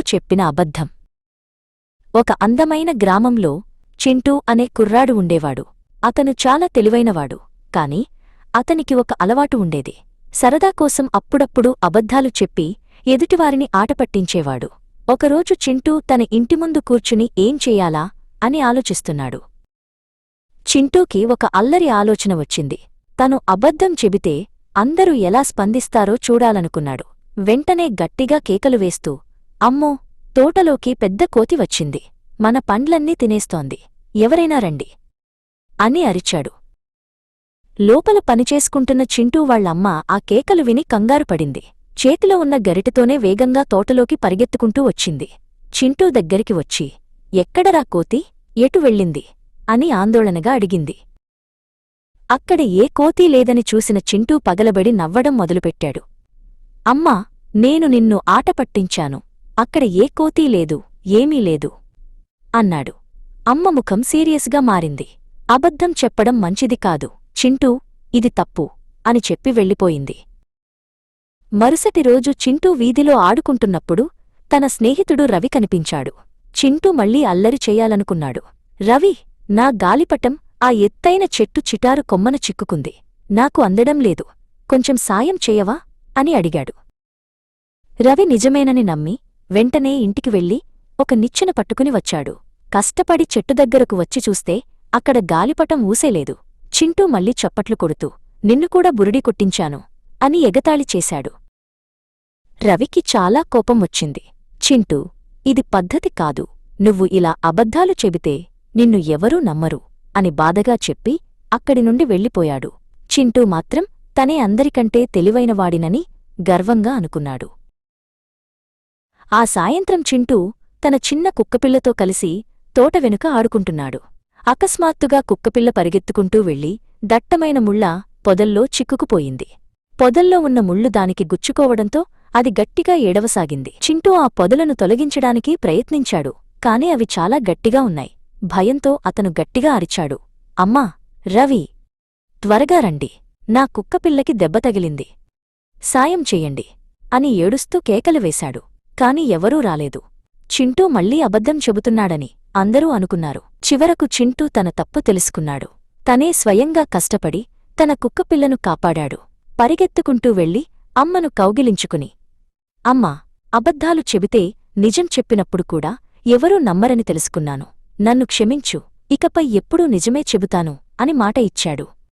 చెప్పిన అబద్ధం. ఒక అందమైన గ్రామంలో చింటూ అనే కుర్రాడు ఉండేవాడు. అతను చాలా తెలివైనవాడు, కాని అతనికి ఒక అలవాటు ఉండేది. సరదా కోసం అప్పుడప్పుడు అబద్ధాలు చెప్పి ఎదుటివారిని ఆటపట్టించేవాడు. ఒకరోజు చింటూ తన ఇంటి ముందు కూర్చుని ఏం చెయ్యాలా అని ఆలోచిస్తున్నాడు. చింటూకి ఒక అల్లరి ఆలోచన వచ్చింది. తను అబద్ధం చెబితే అందరూ ఎలా స్పందిస్తారో చూడాలనుకున్నాడు. వెంటనే గట్టిగా కేకలు వేస్తూ, అమ్మో, తోటలోకి పెద్ద కోతి వచ్చింది, మన పండ్లన్నీ తినేస్తోంది, ఎవరైనా రండి అని అరిచాడు. లోపల పనిచేసుకుంటున్న చింటూ వాళ్లమ్మ ఆ కేకలు విని కంగారుపడింది. చేతిలో ఉన్న గరిటెతోనే వేగంగా తోటలోకి పరిగెత్తుకుంటూ వచ్చింది. చింటూ దగ్గరికి వచ్చి, ఎక్కడరా కోతి, ఎటు వెళ్ళింది అని ఆందోళనగా అడిగింది. అక్కడ ఏ కోతీ లేదని చూసిన చింటూ పగలబడి నవ్వడం మొదలుపెట్టాడు. అమ్మా, నేను నిన్ను ఆటపట్టించాను, అక్కడ ఏ కోతీ లేదు, ఏమీ లేదు అన్నాడు. అమ్మ ముఖం సీరియస్గా మారింది. అబద్ధం చెప్పడం మంచిది కాదు చింటూ, ఇది తప్పు అని చెప్పి వెళ్ళిపోయింది. మరుసటి రోజు చింటూ వీధిలో ఆడుకుంటున్నప్పుడు తన స్నేహితుడు రవి కనిపించాడు. చింటూ మళ్లీ అల్లరి చెయ్యాలనుకున్నాడు. రవి, నా గాలిపటం ఆ ఎత్తైన చెట్టు చిటారు కొమ్మన చిక్కుకుంది, నాకు అందడం లేదు, కొంచెం సాయం చేయవా అని అడిగాడు. రవి నిజమేనని నమ్మి వెంటనే ఇంటికి వెళ్లి ఒక నిచ్చెన పట్టుకుని వచ్చాడు. కష్టపడి చెట్టు దగ్గరకు వచ్చి చూస్తే అక్కడ గాలిపటం ఊసేలేదు. చింటూ మళ్లీ చప్పట్లు కొడుతూ, నిన్ను కూడా బురిడి కొట్టించాను అని ఎగతాళి చేశాడు. రవికి చాలా కోపం వచ్చింది. చింటూ, ఇది పద్ధతి కాదు, నువ్వు ఇలా అబద్ధాలు చెబితే నిన్ను ఎవరూ నమ్మరు అని బాధగా చెప్పి అక్కడి నుండి వెళ్ళిపోయాడు. చింటూ మాత్రం తనే అందరికంటే తెలివైనవాడినని గర్వంగా అనుకున్నాడు. ఆ సాయంత్రం చింటూ తన చిన్న కుక్కపిల్లతో కలిసి తోట వెనుక ఆడుకుంటున్నాడు. అకస్మాత్తుగా కుక్కపిల్ల పరిగెత్తుకుంటూ వెళ్లి దట్టమైన ముళ్ళ పొదల్లో చిక్కుకుపోయింది. పొదల్లో ఉన్న ముళ్ళు దానికి గుచ్చుకోవడంతో అది గట్టిగా ఏడవసాగింది. చింటూ ఆ పొదలను తొలగించడానికి ప్రయత్నించాడు, కాని అవి చాలా గట్టిగా ఉన్నాయి. భయంతో అతను గట్టిగా అరిచాడు, అమ్మా, రవి, త్వరగా రండి, నా కుక్కపిల్లకి దెబ్బ తగిలింది, సాయం చెయ్యండి అని ఏడుస్తూ కేకలు వేశాడు. కాని ఎవరూ రాలేదు. చింటూ మళ్లీ అబద్ధం చెబుతున్నాడని అందరూ అనుకున్నారు. చివరకు చింటూ తన తప్పు తెలుసుకున్నాడు. తనే స్వయంగా కష్టపడి తన కుక్కపిల్లను కాపాడాడు. పరిగెత్తుకుంటూ వెళ్లి అమ్మను కౌగిలించుకుని, అమ్మా, అబద్ధాలు చెబితే నిజం చెప్పినప్పుడు కూడా ఎవరూ నమ్మరని తెలుసుకున్నాను, నన్ను క్షమించు, ఇకపై ఎప్పుడూ నిజమే చెబుతాను అని మాట ఇచ్చాడు.